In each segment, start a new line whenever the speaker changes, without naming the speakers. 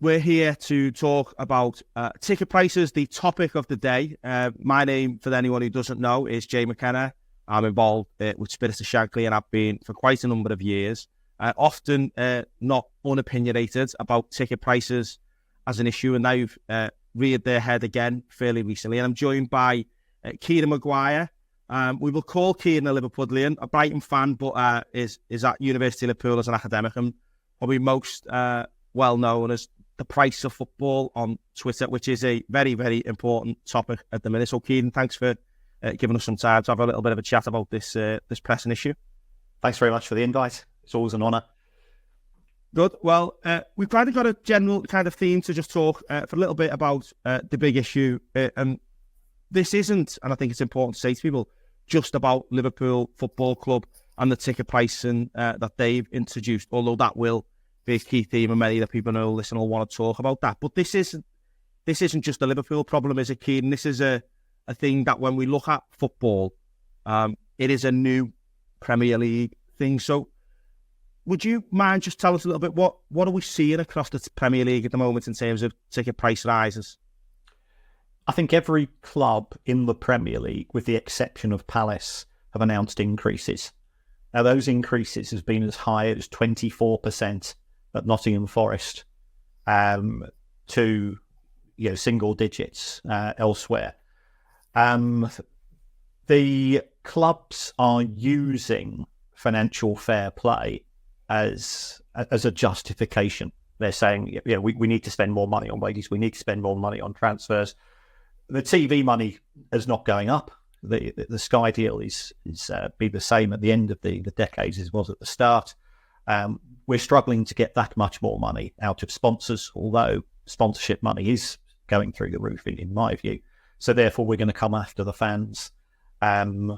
We're here to talk about ticket prices, the topic of the day. My name, for anyone who doesn't know, is Jay McKenna. I'm involved with Spirits of Shankly, and I've been for quite a number of years, often not unopinionated about ticket prices as an issue, and now you've reared their head again fairly recently. And I'm joined by Kieran Maguire. We will call Kieran a Liverpoolian, a Brighton fan, but is at University of Liverpool as an academic, and probably most well known as the price of football on Twitter, which is a very, very important topic at the minute. So, Kieran, thanks for giving us some time to have a little bit of a chat about this pressing issue.
Thanks very much for the invite. It's always an honour.
Good. Well, we've kind of got a general kind of theme to just talk for a little bit about the big issue. And this isn't, and I think it's important to say to people, just about Liverpool Football Club and the ticket pricing that they've introduced, although that will be a key theme, and many of the people who listen will want to talk about that. But this isn't just a Liverpool problem, is it, Kieran? This is a thing that when we look at football, it is a new Premier League thing. So would you mind just tell us a little bit, what are we seeing across the Premier League at the moment in terms of ticket price rises?
I think every club in the Premier League, with the exception of Palace, have announced increases. Now, those increases have been as high as 24% at Nottingham Forest, to single digits elsewhere. The clubs are using financial fair play as a justification. They're saying, we need to spend more money on wages, we need to spend more money on transfers. The TV money is not going up. The Sky deal is be the same at the end of the decades as it was at the start. We're struggling to get that much more money out of sponsors, although sponsorship money is going through the roof in my view. So therefore, we're going to come after the fans. And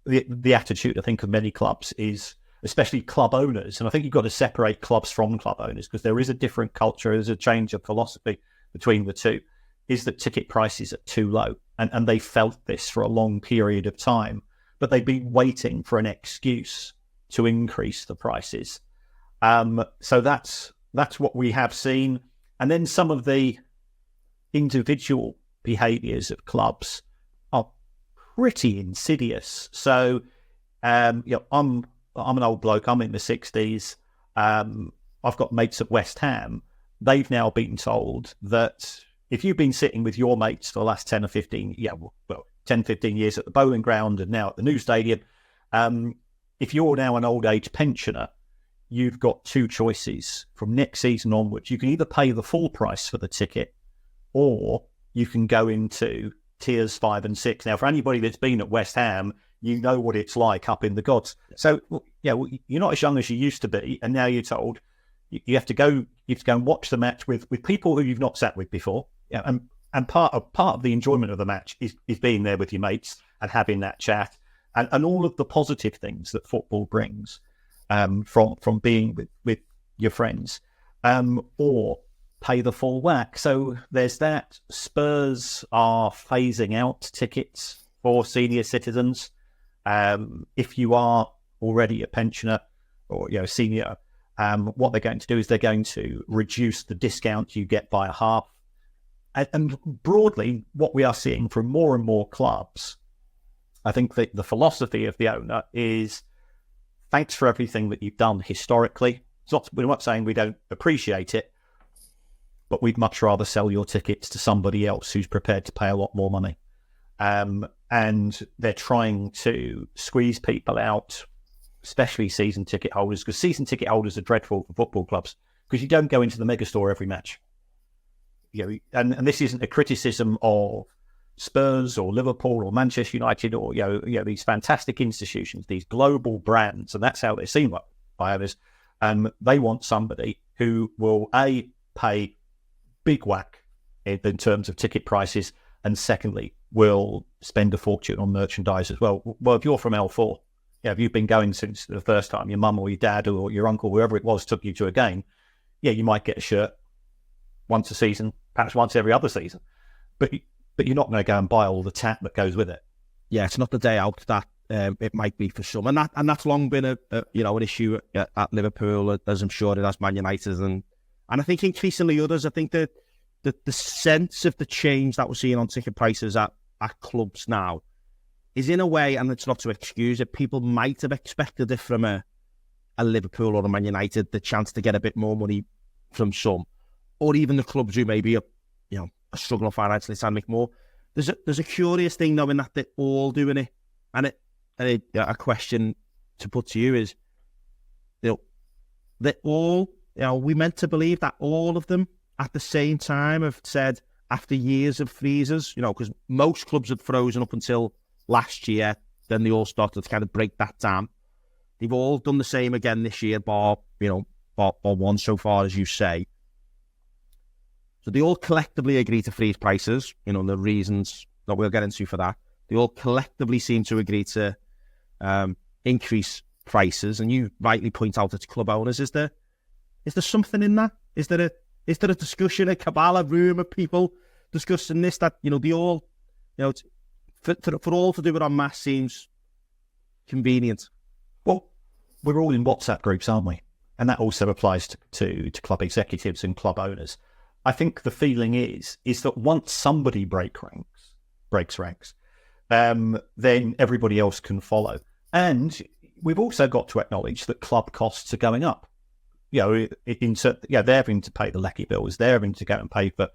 the attitude, I think, of many clubs is, especially club owners, and I think you've got to separate clubs from club owners because there is a different culture, there's a change of philosophy between the two, is that ticket prices are too low. And they felt this for a long period of time, but they've been waiting for an excuse to increase the prices. So that's what we have seen. And then some of the individual behaviours of clubs are pretty insidious. So, I'm an old bloke. I'm in the 60s. I've got mates at West Ham. They've now been told that if you've been sitting with your mates for the last 10 or 15, 10, 15 years at the bowling ground and now at the new stadium, if you're now an old age pensioner, you've got two choices from next season onwards. You can either pay the full price for the ticket or you can go into tiers 5 and 6. Now, for anybody that's been at West Ham, you know what it's like up in the gods. So, you're not as young as you used to be, and now you're told you have to go and watch the match with people who you've not sat with before. And part of the enjoyment of the match is being there with your mates and having that chat and all of the positive things that football brings from being with your friends, or pay the full whack. So there's that. Spurs are phasing out tickets for senior citizens. If you are already a pensioner or senior, what they're going to do is they're going to reduce the discount you get by a half. And broadly, what we are seeing from more and more clubs, I think that the philosophy of the owner is, thanks for everything that you've done historically. We're not saying we don't appreciate it, but we'd much rather sell your tickets to somebody else who's prepared to pay a lot more money. And they're trying to squeeze people out, especially season ticket holders, because season ticket holders are dreadful for football clubs because you don't go into the megastore every match. And this isn't a criticism of Spurs or Liverpool or Manchester United or these fantastic institutions, these global brands, and that's how they're seen by others. They want somebody who will pay big whack in terms of ticket prices, and secondly, will spend a fortune on merchandise as well. Well, if you're from L4, if you've been going since the first time your mum or your dad or your uncle, whoever it was, took you to a game, you might get a shirt once a season, perhaps once every other season, but you're not going to go and buy all the tat that goes with it.
Yeah, it's not the day out that it might be for some, and that's long been an issue at Liverpool, as I'm sure it has Man United and And I think increasingly others, I think that the sense of the change that we're seeing on ticket prices at clubs now is in a way, and it's not to excuse it, people might have expected it from a Liverpool or a Man United, the chance to get a bit more money from some, or even the clubs who maybe are struggling financially trying to make more. There's a curious thing knowing that they're all doing it, and a question to put to you is, they're all, we meant to believe that all of them at the same time have said, after years of freezes, because most clubs had frozen up until last year, then they all started to kind of break that down. They've all done the same again this year, bar one so far, as you say. So they all collectively agree to freeze prices, the reasons that we'll get into for that. They all collectively seem to agree to increase prices, and you rightly point out it's club owners. Is there something in that? Is there a discussion, a cabal, a room of people discussing this, that they all, for all to do it en masse seems convenient?
Well, we're all in WhatsApp groups, aren't we? And that also applies to club executives and club owners. I think the feeling is that once somebody breaks ranks, then everybody else can follow. And we've also got to acknowledge that club costs are going up. They're having to pay the lecky bills. They're having to go and pay for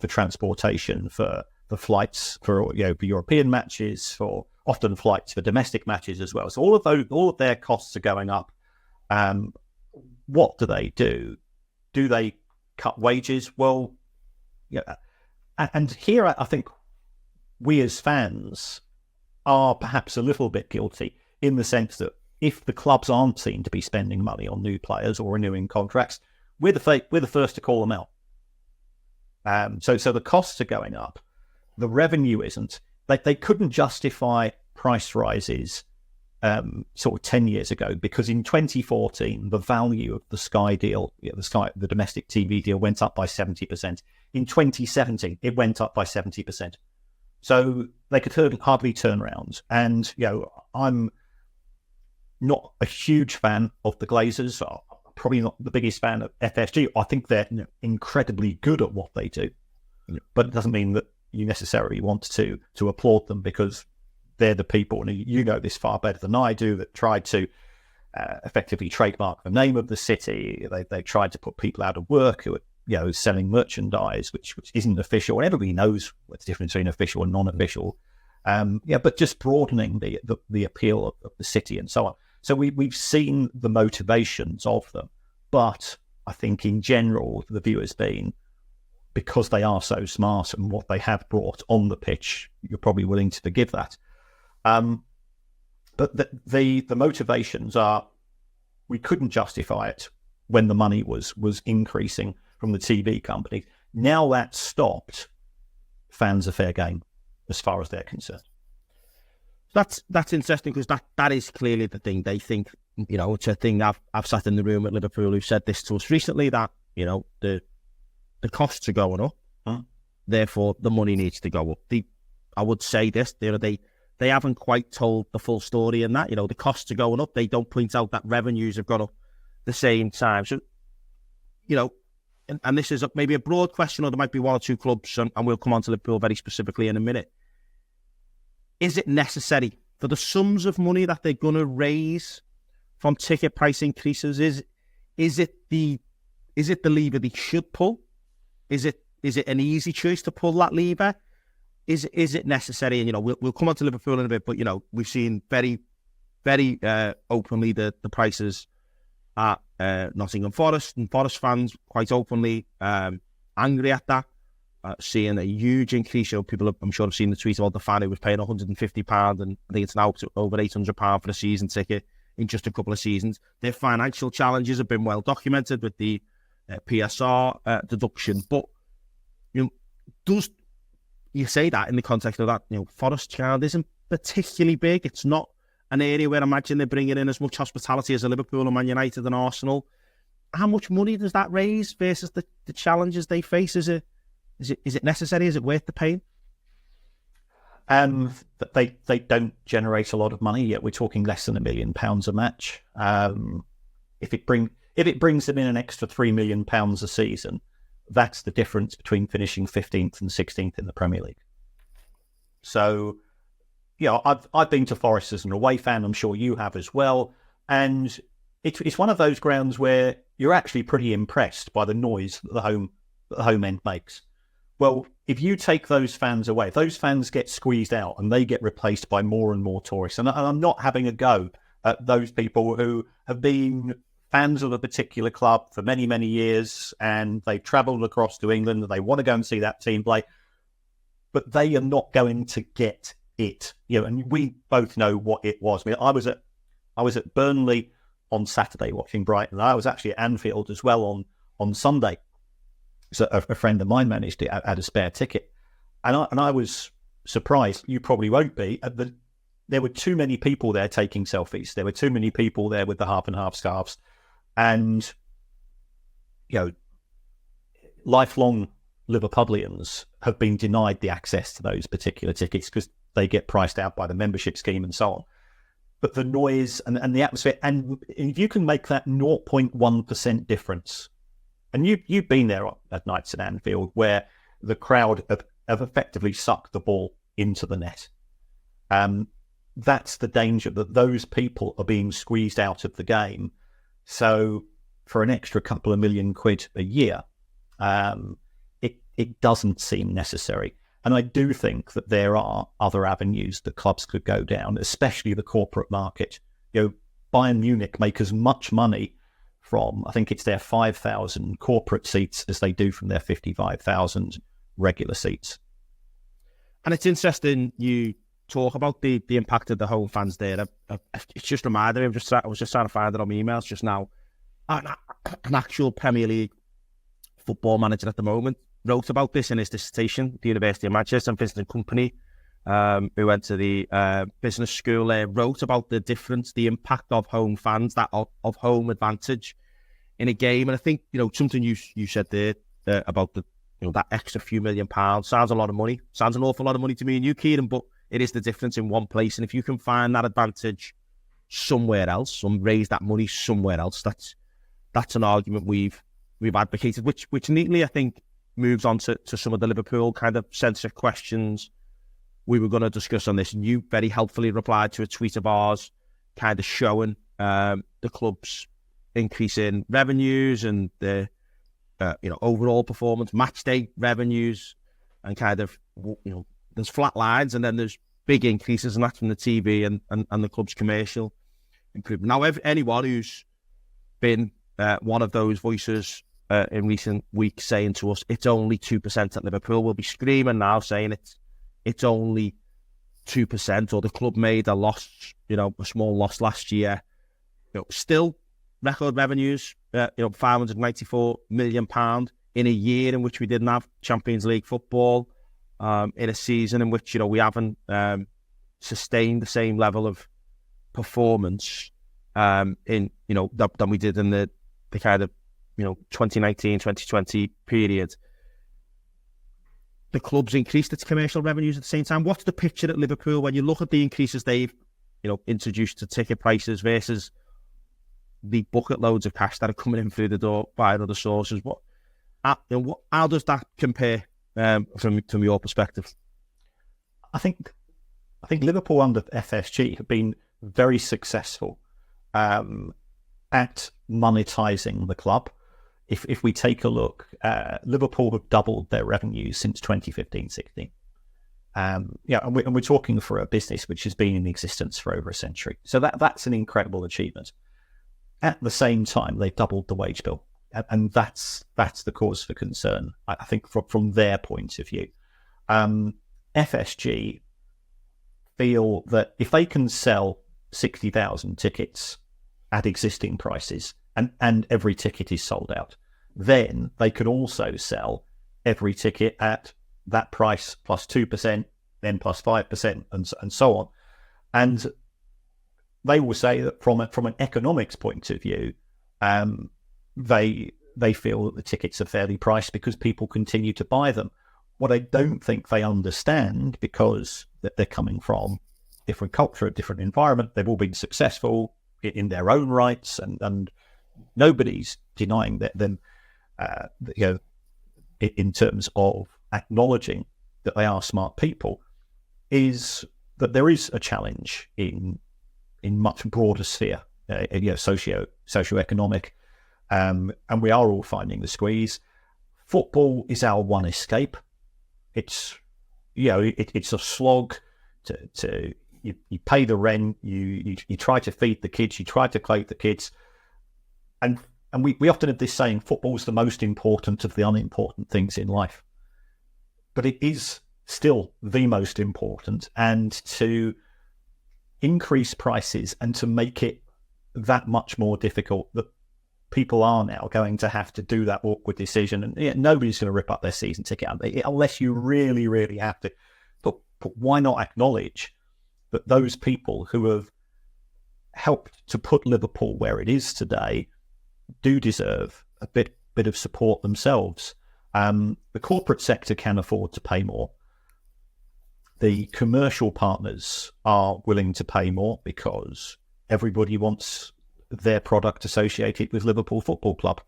transportation, for flights, for European matches, for often flights for domestic matches as well. So all of their costs are going up. What do they do? Do they cut wages? Well, and here I think we as fans are perhaps a little bit guilty, in the sense that if the clubs aren't seen to be spending money on new players or renewing contracts, we're the first to call them out. So the costs are going up. The revenue isn't. They couldn't justify price rises sort of 10 years ago, because in 2014, the value of the Sky deal, the domestic TV deal, went up by 70%. In 2017, it went up by 70%. So they could hardly turn around. And, I'm not a huge fan of the Glazers. Probably not the biggest fan of FSG. I think they're incredibly good at what they do. Yeah. But it doesn't mean that you necessarily want to applaud them, because they're the people, and you know this far better than I do, that tried to effectively trademark the name of the city. They tried to put people out of work who are selling merchandise which isn't official, and everybody knows what's the difference between official and non-official. But just broadening the appeal of the city and so on. So we've seen the motivations of them, but I think in general the view has been, because they are so smart and what they have brought on the pitch, you're probably willing to forgive that. But the motivations are, we couldn't justify it when the money was increasing from the TV companies. Now that's stopped, fans are fair game as far as they're concerned.
That's interesting, because that is clearly the thing. They think, it's a thing. I've sat in the room at Liverpool who said this to us recently, that the costs are going up, therefore the money needs to go up. I would say this, they haven't quite told the full story in that, the costs are going up. They don't point out that revenues have gone up the same time. So, and this is maybe a broad question, or there might be one or two clubs, and we'll come on to Liverpool very specifically in a minute. Is it necessary for the sums of money that they're going to raise from ticket price increases? Is it the lever they should pull? Is it an easy choice to pull that lever? Is it necessary? And we'll come on to Liverpool in a bit, but we've seen very, very openly the prices at Nottingham Forest, and Forest fans quite openly angry at that. Seeing a huge increase. People, I'm sure, have seen the tweet about the fan who was paying £150, and I think it's now over £800 for a season ticket in just a couple of seasons. Their financial challenges have been well documented with the PSR deduction. But does you say that in the context of that, Forest ground isn't particularly big. It's not an area where I imagine they're bringing in as much hospitality as a Liverpool or Man United and Arsenal. How much money does that raise versus the challenges they face? Is it necessary? Is it worth the pain?
They don't generate a lot of money yet. We're talking less than £1 million a match. if it brings them in an extra £3 million a season, that's the difference between finishing 15th and 16th in the Premier League. So, I've been to Forest as an away fan. I'm sure you have as well. And it's one of those grounds where you're actually pretty impressed by the noise that the home end makes. Well, if you take those fans away, if those fans get squeezed out and they get replaced by more and more tourists, and I'm not having a go at those people who have been fans of a particular club for many, many years, and they've travelled across to England and they want to go and see that team play, but they are not going to get it. And we both know what it was. I mean, I was at Burnley on Saturday watching Brighton. I was actually at Anfield as well on Sunday. So a friend of mine managed it, had a spare ticket, and I was surprised. You probably won't be. There were too many people there taking selfies. There were too many people there with the half and half scarves, and lifelong Liverpudlians have been denied the access to those particular tickets because they get priced out by the membership scheme and so on. But the noise and the atmosphere, and if you can make that 0.1% difference. And you've been there at nights at Anfield where the crowd have effectively sucked the ball into the net. That's the danger, that those people are being squeezed out of the game. So for an extra couple of £1 million a year, it doesn't seem necessary. And I do think that there are other avenues that clubs could go down, especially the corporate market. Bayern Munich make as much money from, I think it's their 5,000 corporate seats as they do from their 55,000 regular seats.
And it's interesting you talk about the impact of the home fans there. It's just reminded me, I was just trying to find it on my emails just now. An actual Premier League football manager at the moment wrote about this in his dissertation at the University of Manchester, and visiting company who went to the business school there, wrote about the difference, the impact of home fans, that of home advantage in a game. And I think, something you said there about the, that extra few £1 million sounds a lot of money, sounds an awful lot of money to me and you, Kieran, but it is the difference in one place. And if you can find that advantage somewhere else, and raise that money somewhere else, that's an argument we've advocated, which neatly, I think, moves on to some of the Liverpool kind of censorship questions we were going to discuss on this. And you very helpfully replied to a tweet of ours, kind of showing the club's increase in revenues and the overall performance, match day revenues, and kind of, there's flat lines and then there's big increases, and that's from the TV and the club's commercial improvement. Now, anyone who's been one of those voices in recent weeks saying to us it's only 2% at Liverpool will be screaming now, saying it's only 2%, or the club made a loss, a small loss last year. Still record revenues, £594 million in a year in which we didn't have Champions League football, in a season in which we haven't sustained the same level of performance than we did in the kind of 2019-2020 period. The club's increased its commercial revenues at the same time. What's the picture at Liverpool when you look at the increases they've introduced to ticket prices versus the bucket loads of cash that are coming in through the door by other sources? How does that compare from your perspective?
I think Liverpool under FSG have been very successful at monetising the club. If we take a look, Liverpool have doubled their revenues since 2015-16. And we're talking for a business which has been in existence for over a century. So that's an incredible achievement. At the same time, they've doubled the wage bill. And that's the cause for concern, I think, from their point of view. FSG feel that if they can sell 60,000 tickets at existing prices, and every ticket is sold out, then they could also sell every ticket at that price plus 2%, then plus 5%, and so on. And they will say that from an economics point of view, they feel that the tickets are fairly priced because people continue to buy them. What I don't think they understand, because they're coming from different culture, a different environment, they've all been successful in their own rights, and nobody's denying that them, in terms of acknowledging that they are smart people, is that there is a challenge in much broader sphere, socioeconomic, and we are all finding the squeeze. Football is our one escape. It's it's a slog. You pay the rent. You try to feed the kids. You try to clothe the kids, and we often have this saying: football's the most important of the unimportant things in life. But it is still the most important, and to increase prices and to make it that much more difficult, that people are now going to have to do that awkward decision. And nobody's going to rip up their season ticket unless you really, really have to. But why not acknowledge that those people who have helped to put Liverpool where it is today do deserve a bit of support themselves? The corporate sector can afford to pay more. The commercial partners are willing to pay more because everybody wants their product associated with Liverpool Football Club.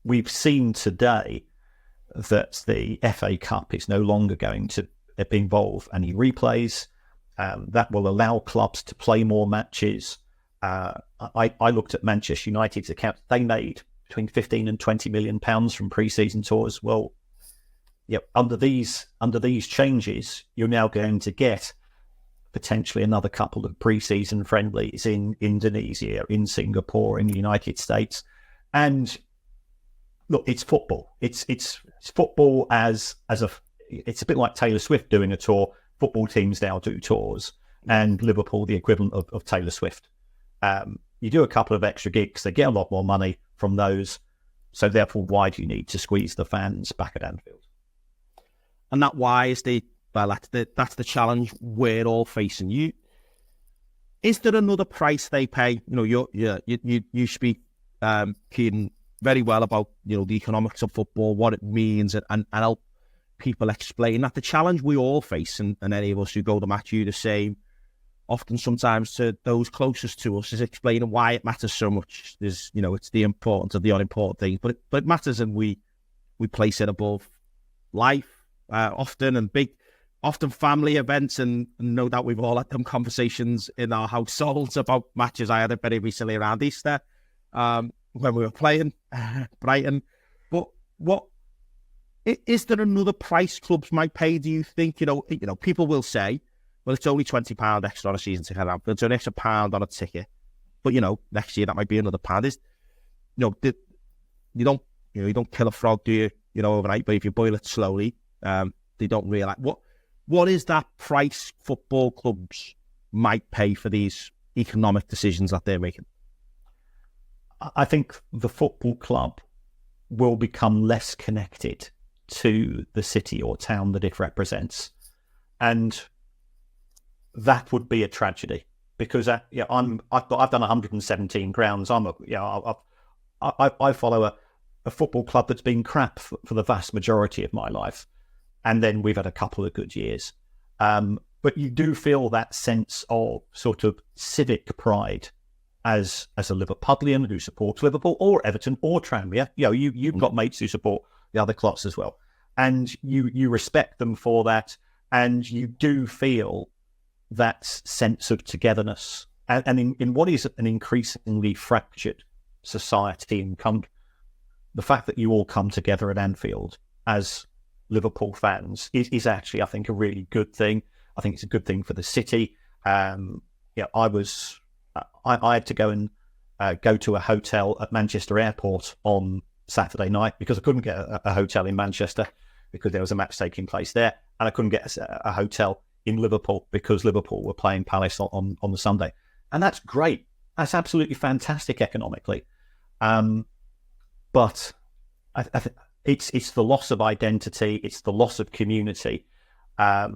We've seen today that the FA Cup is no longer going to involve any replays. That will allow clubs to play more matches. I looked at Manchester United's account. They made between 15 and 20 million pounds from pre-season tours. Well, under these changes, you're now going to get potentially another couple of pre-season friendlies in Indonesia, in Singapore, in the United States. And look, it's football. It's football it's a bit like Taylor Swift doing a tour. Football teams now do tours, and Liverpool the equivalent of Taylor Swift. You do a couple of extra gigs, they get a lot more money from those. So therefore, why do you need to squeeze the fans back at Anfield?
And that's the challenge we're all facing. Is there another price they pay? You speak, Kieran, very well about the economics of football, what it means, and help people explain that. The challenge we all face, and any of us who go to match you the same, often sometimes to those closest to us, is explaining why it matters so much. There's it's the importance of the unimportant things, but it matters, and we place it above life. Often family events, and no doubt we've all had them conversations in our households about matches. I had it very recently around Easter when we were playing Brighton. But what is there another price clubs might pay? Do you think people will say, well, it's only £20 extra on a season ticket. It's an extra £1 on a ticket, but next year that might be another £1. You don't kill a frog, do you? Overnight, but if you boil it slowly. They don't realise what is that price football clubs might pay for these economic decisions that they're making.
I think the football club will become less connected to the city or town that it represents, and that would be a tragedy because I've done 117 grounds. I follow a football club that's been crap for the vast majority of my life. And then we've had a couple of good years. But you do feel that sense of sort of civic pride as a Liverpudlian who supports Liverpool or Everton or Tranmere. You've got mates who support the other clubs as well. And you respect them for that. And you do feel that sense of togetherness. And in what is an increasingly fractured society and country, the fact that you all come together at Anfield as Liverpool fans is actually, I think, a really good thing. I think it's a good thing for the city. I had to go to a hotel at Manchester Airport on Saturday night because I couldn't get a hotel in Manchester because there was a match taking place there, and I couldn't get a hotel in Liverpool because Liverpool were playing Palace on the Sunday. And that's great. That's absolutely fantastic economically. But I think it's the loss of identity. It's the loss of community. I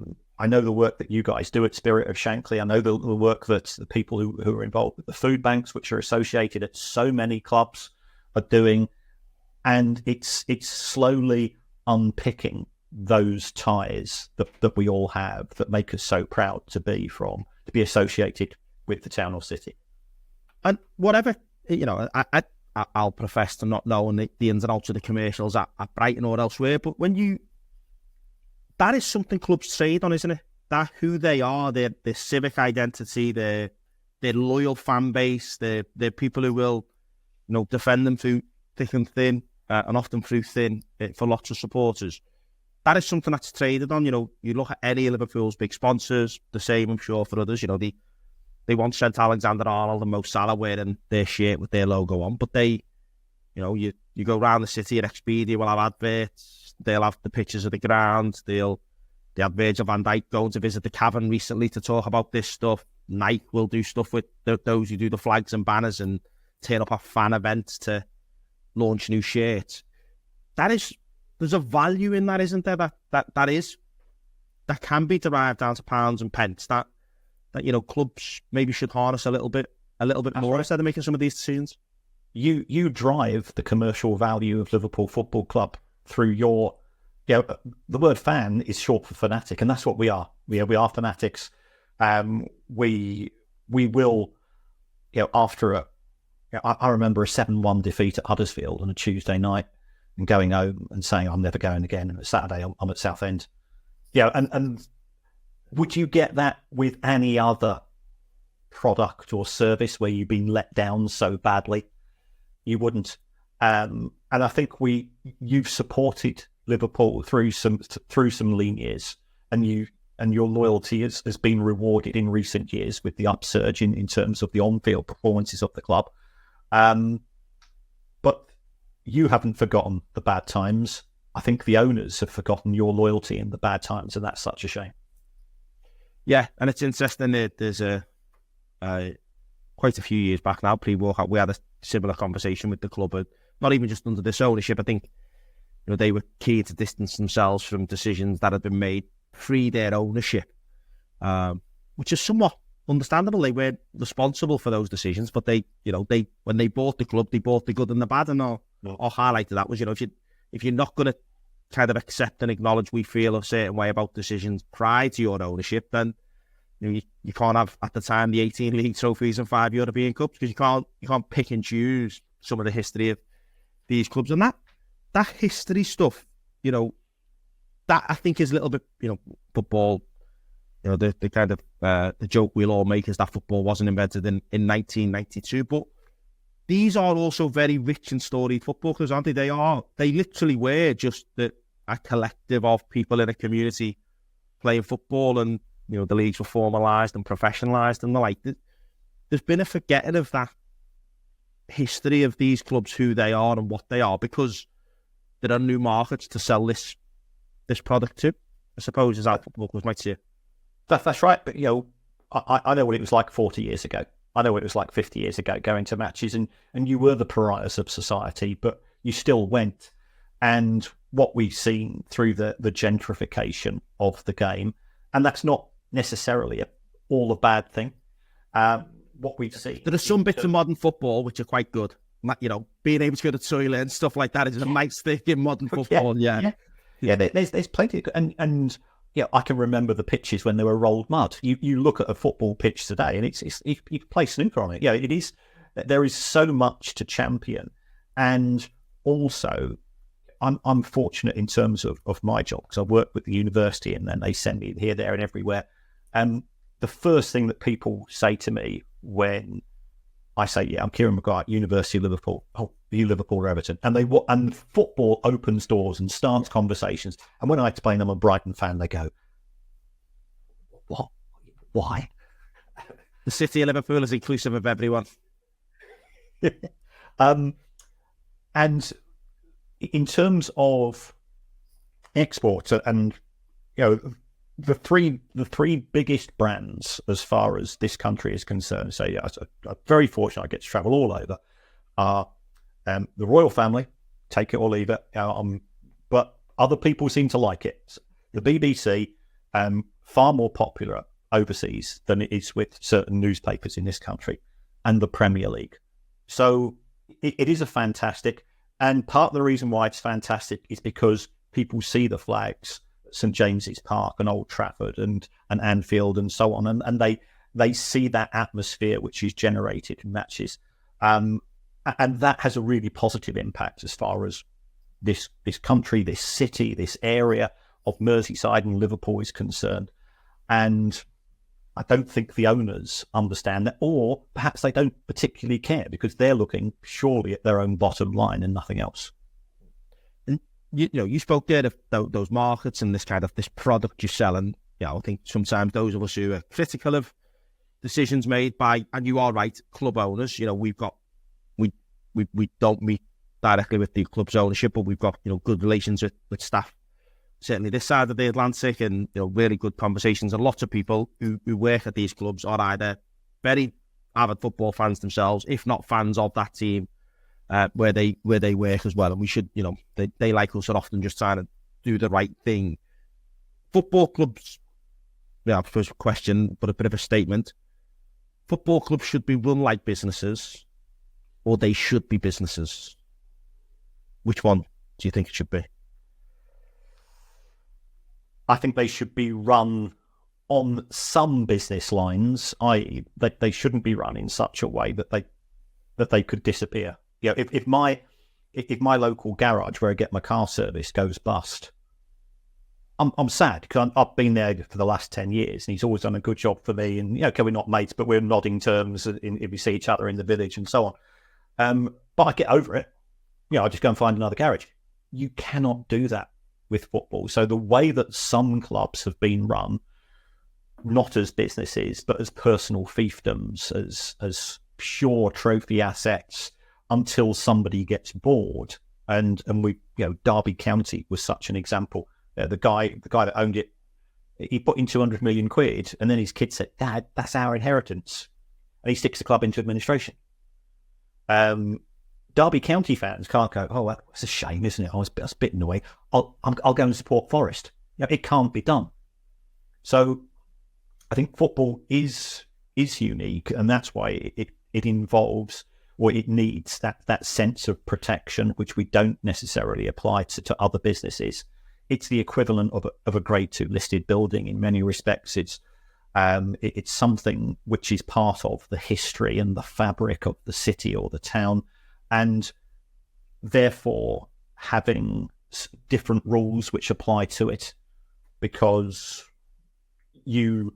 know the work that you guys do at Spirit of Shankly. I know the work that the people who are involved with the food banks, which are associated at so many clubs, are doing. And it's slowly unpicking those ties that we all have that make us so proud to be associated with the town or city.
And whatever, I'll profess to not knowing the ins and outs of the commercials at Brighton or elsewhere, but that is something clubs trade on, isn't it? That who they are, their civic identity, their loyal fan base, their people who will, defend them through thick and thin, and often through thin for lots of supporters. That is something that's traded on. You look at any of Liverpool's big sponsors, the same, I'm sure, for others. They want Trent Alexander-Arnold and Mo Salah wearing their shirt with their logo on, but you go around the city at Expedia, will have adverts. They'll have the pictures of the ground. They had Virgil van Dijk going to visit the Cavern recently to talk about this stuff. Nike will do stuff with those who do the flags and banners and turn up at fan events to launch new shirts. There's a value in that, isn't there? That can be derived down to pounds and pence. That clubs maybe should harness a little bit more instead of making some of these decisions.
You drive the commercial value of Liverpool Football Club through your, the word fan is short for fanatic, and that's what we are. We are fanatics. We will, after I remember a 7-1 defeat at Huddersfield on a Tuesday night and going home and saying, I'm never going again. And Saturday, I'm at Southend. And would you get that with any other product or service where you've been let down so badly? You wouldn't. And I think you've supported Liverpool through some lean years, and your loyalty has been rewarded in recent years with the upsurge in terms of the on-field performances of the club. But you haven't forgotten the bad times. I think the owners have forgotten your loyalty in the bad times, and that's such a shame.
Yeah, and it's interesting that there's quite a few years back now, pre-walkout, we had a similar conversation with the club, not even just under this ownership. I think they were keen to distance themselves from decisions that had been made pre their ownership, which is somewhat understandable. They weren't responsible for those decisions, but they when they bought the club, they bought the good and the bad, and our highlight of that was, if you're not going to kind of accept and acknowledge we feel a certain way about decisions prior to your ownership, then you can't have, at the time, the 18 league trophies and 5 European Cups, because you can't pick and choose some of the history of these clubs. And that history stuff, that I think is a little bit, football, the kind of the joke we'll all make is that football wasn't invented in 1992, but these are also very rich and storied football clubs, aren't they? They literally were just a collective of people in a community playing football, and the leagues were formalised and professionalised and the like. There's been a forgetting of that history of these clubs, who they are and what they are, because there are new markets to sell this product to, I suppose, is how football clubs might see it.
That's right, but I know what it was like 40 years ago. I know what it was like 50 years ago, going to matches, and you were the pariahs of society, but you still went. And what we've seen through the gentrification of the game, and that's not necessarily all a bad thing. What we've seen,
there are some bits of modern football which are quite good. Being able to go to the toilet and stuff like that is a nice thing in modern football. Yeah.
There's plenty of, and I can remember the pitches when they were rolled mud. You look at a football pitch today, and it's you can play snooker on it. It is. There is so much to champion, and also, I'm fortunate in terms of my job, because I work with the university, and then they send me here, there, and everywhere. And the first thing that people say to me when I say, I'm Kieran Maguire, University of Liverpool. Oh, are you Liverpool or Everton? And football opens doors and starts conversations. And when I explain I'm a Brighton fan, they go, what? Why?
The city of Liverpool is inclusive of everyone.
And in terms of exports, and the three biggest brands as far as this country is concerned, so I'm very fortunate I get to travel all over, are the royal family, take it or leave it, but other people seem to like it. The BBC, far more popular overseas than it is with certain newspapers in this country, and the Premier League. So it is a fantastic, and part of the reason why it's fantastic is because people see the flags, St James's Park and Old Trafford and Anfield and so on, and they see that atmosphere which is generated in matches. And that has a really positive impact as far as this country, this city, this area of Merseyside and Liverpool is concerned. And I don't think the owners understand that, or perhaps they don't particularly care because they're looking surely at their own bottom line and nothing else.
And you spoke there of those markets and this product you're selling. I think sometimes those of us who are critical of decisions made by, and you are right, club owners. We don't meet directly with the club's ownership, but we've got good relations with staff. Certainly this side of the Atlantic, and really good conversations. And lots of people who work at these clubs are either very avid football fans themselves, if not fans of that team where they work as well. And we should, they like us are often just trying to do the right thing. Football clubs, first question, but a bit of a statement. Football clubs should be run like businesses, or they should be businesses. Which one do you think it should be?
I think they should be run on some business lines, i.e., that they shouldn't be run in such a way that they could disappear. If my local garage where I get my car serviced goes bust, I'm sad because I've been there for the last 10 years and he's always done a good job for me. And okay, we're not mates, but we're nodding terms if we see each other in the village and so on. But I get over it. I just go and find another garage. You cannot do that with football. So the way that some clubs have been run, not as businesses, but as personal fiefdoms, as pure trophy assets until somebody gets bored. And we, Derby County was such an example. The guy that owned it, he put in 200 million quid, and then his kid said, "Dad, that's our inheritance," and he sticks the club into administration. Derby County fans can't go, "Oh, that's a shame, isn't it? I was a bit annoyed. I'll go and support Forest." It can't be done. So I think football is unique, and that's why it involves, or it needs that sense of protection, which we don't necessarily apply to other businesses. It's the equivalent of a Grade 2 listed building in many respects. It's something which is part of the history and the fabric of the city or the town, and therefore having different rules which apply to it because you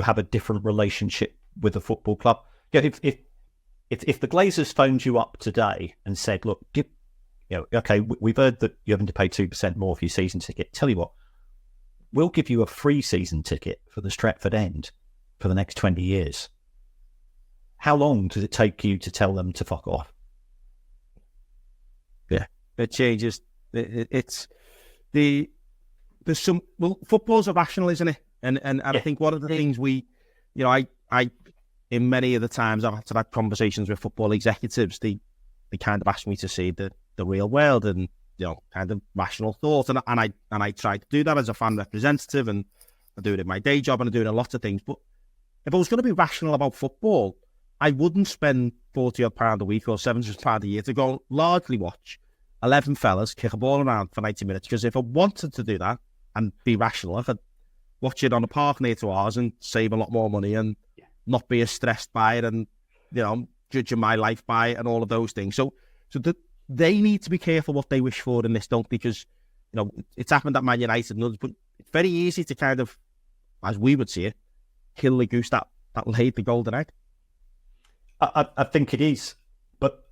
have a different relationship with the football club. If the Glazers phoned you up today and said, "Look, okay, we've heard that you're having to pay 2% more for your season ticket. Tell you what, we'll give you a free season ticket for the Stretford End for the next 20 years. How long does it take you to tell them to fuck off?"
Yeah, it changes. Football's irrational, isn't it? And I think one of the things I in many of the times I've had conversations with football executives, they kind of ask me to see the real world and kind of rational thought, and I try to do that as a fan representative, and I do it in my day job, and I do it in lots of things. But if I was going to be rational about football, I wouldn't spend £40 a week or £700 a year to go largely watch 11 fellas kick a ball around for 90 minutes. Because if I wanted to do that and be rational, I could watch it on a park near to ours and save a lot more money and not be as stressed by it, and judging my life by it and all of those things. So they need to be careful what they wish for in this, don't they? Because it's happened at Man United and others, but it's very easy to kind of, as we would see it, kill the goose that laid the golden egg.
I think it is, but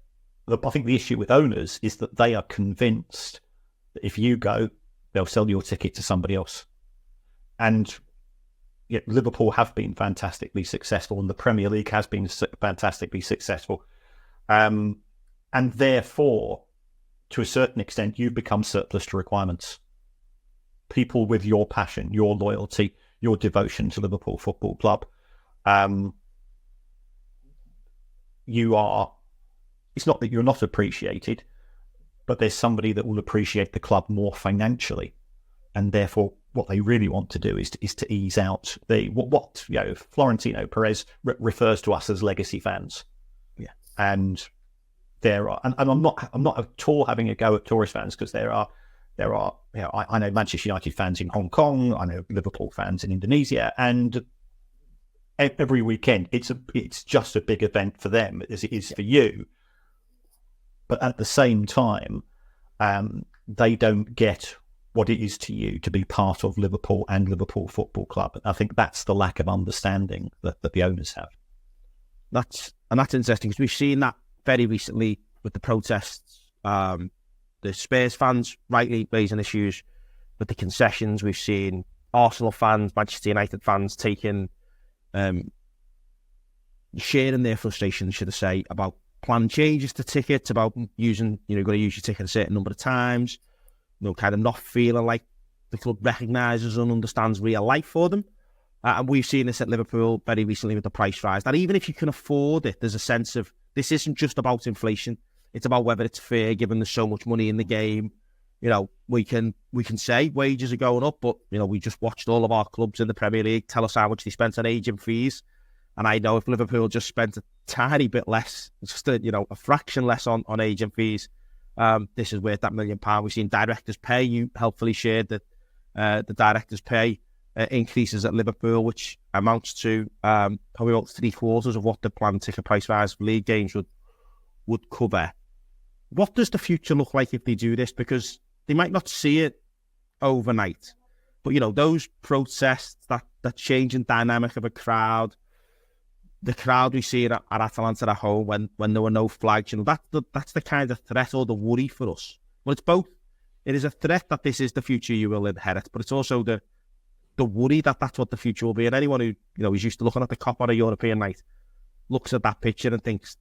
I think the issue with owners is that they are convinced that if you go, they'll sell your ticket to somebody else. And Liverpool have been fantastically successful, and the Premier League has been fantastically successful. And therefore, to a certain extent, you become surplus to requirements. People with your passion, your loyalty, your devotion to Liverpool Football Club, it's not that you're not appreciated, but there's somebody that will appreciate the club more financially, and therefore what they really want to do is to ease out what Florentino Perez refers to us as legacy fans.
Yeah,
and there are, and I'm not at all having a go at tourist fans, because there are I know Manchester United fans in Hong Kong, I know Liverpool fans in Indonesia, and every weekend. It's just a big event for them as it is for you. But at the same time, they don't get what it is to you to be part of Liverpool and Liverpool Football Club. I think that's the lack of understanding that the owners have.
That's interesting, because we've seen that very recently with the protests. The Spurs fans rightly raising issues with the concessions. We've seen Arsenal fans, Manchester United fans taking, sharing their frustration, should I say, about planned changes to tickets, about using, you've got to use your ticket a certain number of times, kind of not feeling like the club recognises and understands real life for them. And we've seen this at Liverpool very recently with the price rise. That even if you can afford it, there's a sense of this isn't just about inflation. It's about whether it's fair, given there's so much money in the game. We can say wages are going up, but we just watched all of our clubs in the Premier League tell us how much they spent on agent fees. And I know if Liverpool just spent a tiny bit less, just a fraction less on agent fees, this is worth that £1 million. We've seen directors' pay. You helpfully shared that the directors' pay increases at Liverpool, which amounts to probably about 3/4 of what the planned ticket price rise for league games would cover. What does the future look like if they do this? Because they might not see it overnight, but those protests, that changing dynamic of a crowd, the crowd we see at Atalanta at home when there were no flags, that's the kind of threat or the worry for us. Well, it's both. It is a threat that this is the future you will inherit, but it's also the worry that that's what the future will be. And anyone who is used to looking at the Cop on a European night looks at that picture and thinks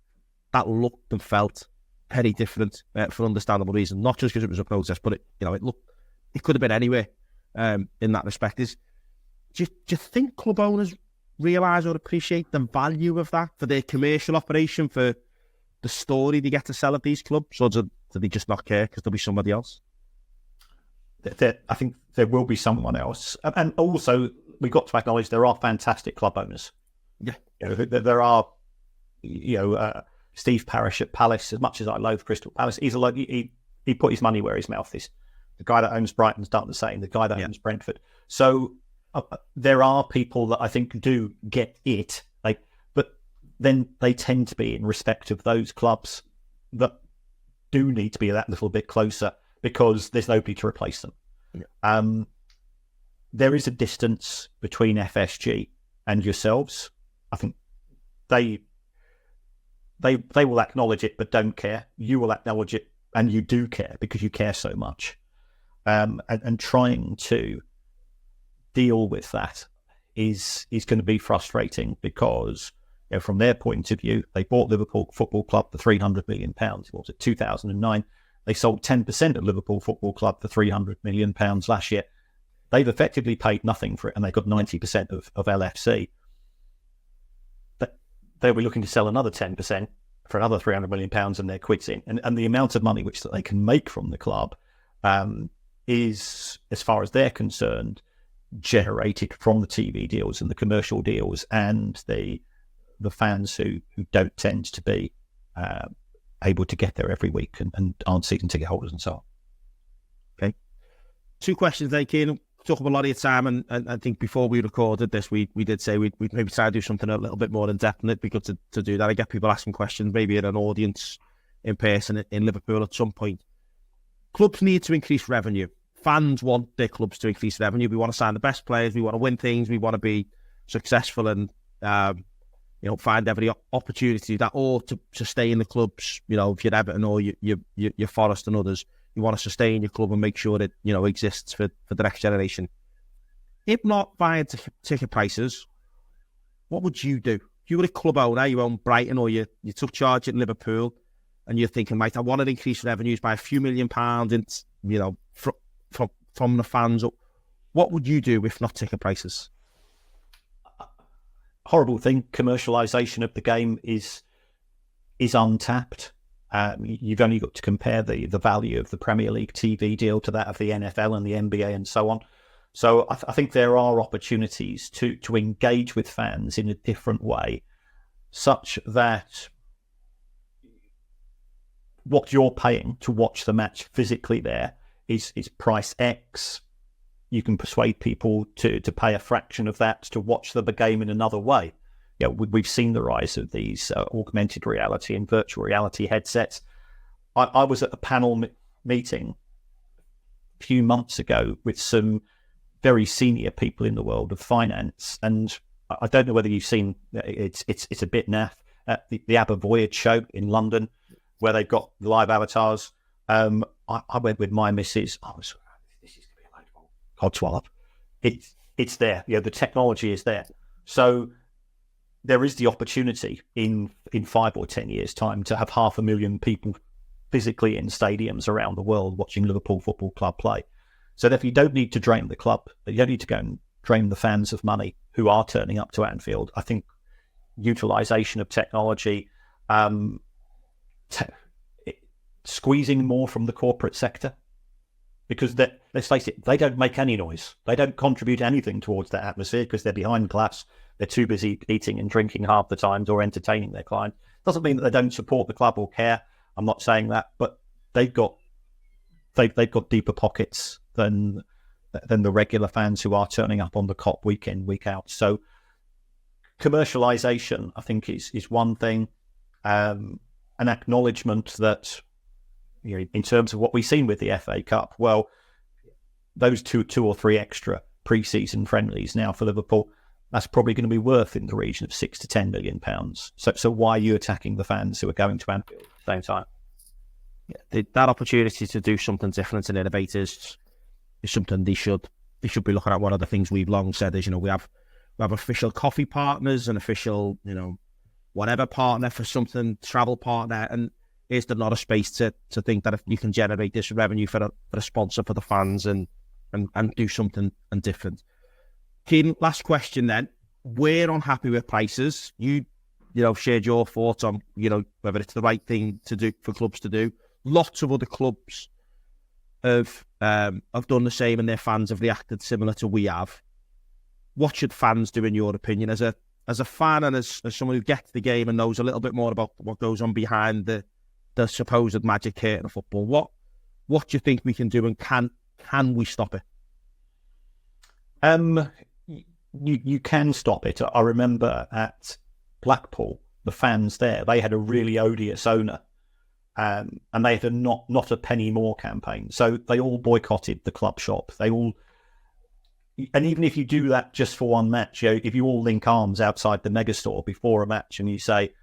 that looked and felt very different for understandable reasons. Not just because it was a protest, but it could have been anywhere in that respect. Do you think club owners realise or appreciate the value of that for their commercial operation, for the story they get to sell at these clubs, or do they just not care because there'll be somebody else?
I think there will be someone else. And also, we've got to acknowledge there are fantastic club owners.
Yeah.
There are, Steve Parish at Palace, as much as I loathe Crystal Palace, he put his money where his mouth is. The guy that owns Brighton's done the same. The guy that owns Brentford. So there are people that I think do get it, but then they tend to be in respect of those clubs that do need to be that little bit closer because there's nobody to replace them. Yeah. There is a distance between FSG and yourselves. I think they will acknowledge it but don't care. You will acknowledge it and you do care because you care so much. And trying to deal with that is going to be frustrating because from their point of view, they bought Liverpool Football Club for £300 million. What was it, 2009? They sold 10% of Liverpool Football Club for £300 million last year. They've effectively paid nothing for it, and they got 90% of LFC. But they'll be looking to sell another 10% for another £300 million, and they're quitting. And the amount of money which they can make from the club is, as far as they're concerned, generated from the TV deals and the commercial deals and the fans who don't tend to be able to get there every week and aren't season ticket holders and so on.
Okay. 2 questions there, Kieran. Took up a lot of your time, and I think before we recorded this, we did say we'd maybe try to do something a little bit more in depth, and it'd be good to do that. I get people asking questions, maybe in an audience in person in Liverpool at some point. Clubs need to increase revenue. Fans want their clubs to increase revenue. We want to sign the best players. We want to win things. We want to be successful and find every opportunity to do that, or to stay in the clubs. If you're Everton or you're Forest and others, you want to sustain your club and make sure it exists for the next generation. If not via ticket prices, what would you do? If you were a club owner, you own Brighton, or you took charge at Liverpool, and you're thinking, mate, I want to increase revenues by a few £1 million, from the fans. What would you do if not ticket prices?
Horrible thing. Commercialisation of the game is untapped. You've only got to compare the value of the Premier League TV deal to that of the NFL and the NBA and so on. So I think there are opportunities to engage with fans in a different way, such that what you're paying to watch the match physically there is price X. You can persuade people to pay a fraction of that to watch the game in another way. we've seen the rise of these augmented reality and virtual reality headsets. I was at a panel meeting a few months ago with some very senior people in the world of finance, and I don't know whether you've seen, it's a bit naff, at the ABBA Voyage show in London, where they've got live avatars. I went with my missus. This is going to be a load of codswallop. It's there. The technology is there. So there is the opportunity in 5 or 10 years' time to have 500,000 people physically in stadiums around the world watching Liverpool Football Club play. So therefore, you don't need to drain the club. You don't need to go and drain the fans of money who are turning up to Anfield. I think utilisation of technology, squeezing more from the corporate sector, because let's face it, they don't make any noise. They don't contribute anything towards that atmosphere because they're behind glass. They're too busy eating and drinking half the times or entertaining their clients. Doesn't mean that they don't support the club or care. I'm not saying that, but they've got deeper pockets than the regular fans who are turning up on the COP week in, week out. So commercialisation, I think, is one thing. An acknowledgement that, in terms of what we've seen with the FA Cup, well, those two or three extra pre-season friendlies now for Liverpool, that's probably going to be worth in the region of £6 to £10 million. So why are you attacking the fans who are going to Anfield at the same time?
Yeah, that opportunity to do something different and innovate is something they should be looking at. One of the things we've long said is, we have official coffee partners and official, whatever partner for something, travel partner, and is there not a space to think that if you can generate this revenue for a sponsor for the fans and do something different? Kieran, last question then. We're unhappy with prices. You shared your thoughts on, whether it's the right thing to do for clubs to do. Lots of other clubs have done the same, and their fans have reacted similar to we have. What should fans do, in your opinion, as a fan and as someone who gets the game and knows a little bit more about what goes on behind the supposed magic curtain of football? What do you think we can do, and can we stop it?
You can stop it. I remember at Blackpool, the fans there, they had a really odious owner, and they had a not a penny more campaign. So they all boycotted the club shop. And even if you do that just for one match, if you all link arms outside the megastore before a match and you say,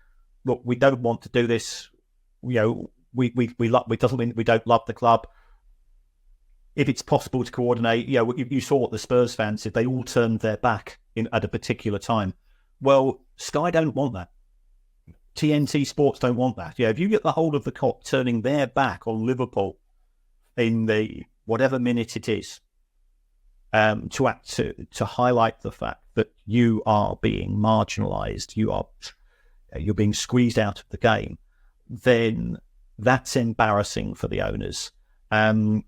look, we don't want to do this, we don't mean we don't love the club. If it's possible to coordinate, you saw what the Spurs fans did. They all turned their back at a particular time. Well, Sky don't want that. TNT Sports don't want that. If you get the whole of the COP turning their back on Liverpool in the whatever minute it is, to highlight the fact that you are being marginalised, you're being squeezed out of the game, then that's embarrassing for the owners. And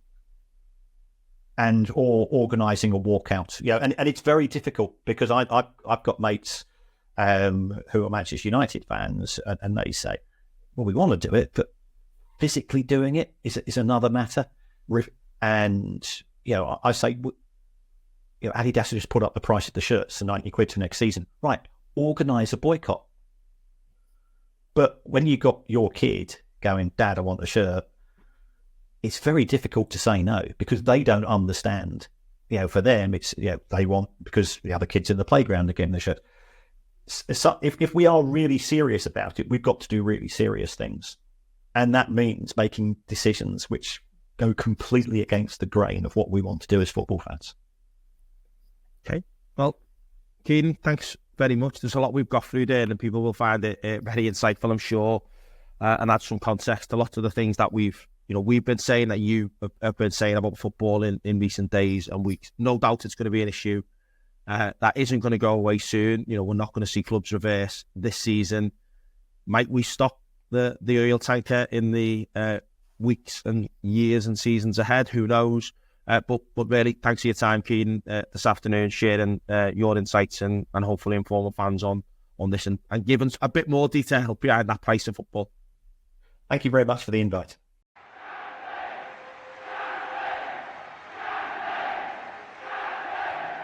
or organising a walkout, and it's very difficult because I've got mates who are Manchester United fans, and they say, well, we want to do it, but physically doing it is another matter. And I say, Adidas just put up the price of the shirts to £90 for next season. Right, organise a boycott. But when you got your kid going, Dad, I want a shirt, it's very difficult to say no because they don't understand. For them, it's they want, because the other kids in the playground are getting the shirt. So if we are really serious about it, we've got to do really serious things, and that means making decisions which go completely against the grain of what we want to do as football fans.
Okay, well, Kieran, thanks very much. There's a lot we've got through there, and people will find it very insightful, I'm sure, and add some context to lots of the things that we've been saying, that you have been saying about football in recent days and weeks. No doubt it's going to be an issue that isn't going to go away soon. We're not going to see clubs reverse this season. Might we stop the oil tanker in the weeks and years and seasons ahead? Who knows? But really, thanks for your time, Kieran, this afternoon, sharing your insights and hopefully informing fans on this and giving us a bit more detail behind that price of football.
Thank you very much for the invite.